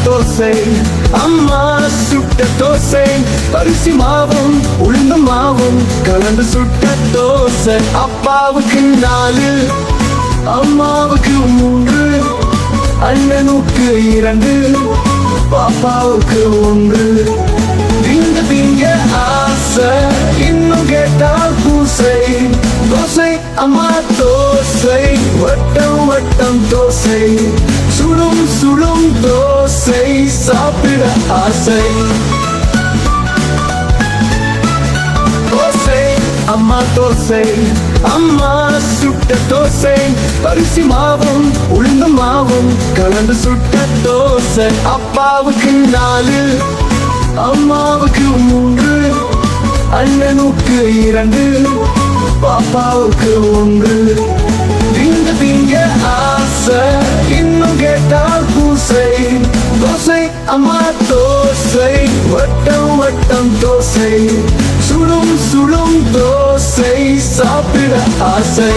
தோசை, அம்மா சுட்ட தோசை, அரிசி மாவும் உளுந்து மாவும் கலந்து சுட்ட தோசை. அப்பாவுக்கு 4, அம்மாவுக்கு 3, அண்ணனுக்கு 2, பாப்பாவுக்கு 1. திங்க ஆசை, இன்னும் கேட்டால் பூசை. தோசை அம்மா தோசை, வட்டம் வட்டம் தோசை, சுடும் சுடும் தோசை, சாப்பிட ஆசை. தோசை அம்மா தோசை, அம்மா சுட்ட தோசை, அரிசி மாவும் உளுந்து மாவும் கலந்து சுட்ட தோசை. அப்பாவுக்கு 4, அம்மாவுக்கு 3, அண்ணனுக்கு 2, பாப்பாவுக்கு 1. திங்க ஆசை, இன்னும் கேட்டால் பூசை. தோசை அம்மா தோசை, வட்டம் வட்டம் தோசை, சுடும் சுடும் தோசை, சாப்பிட ஆசை.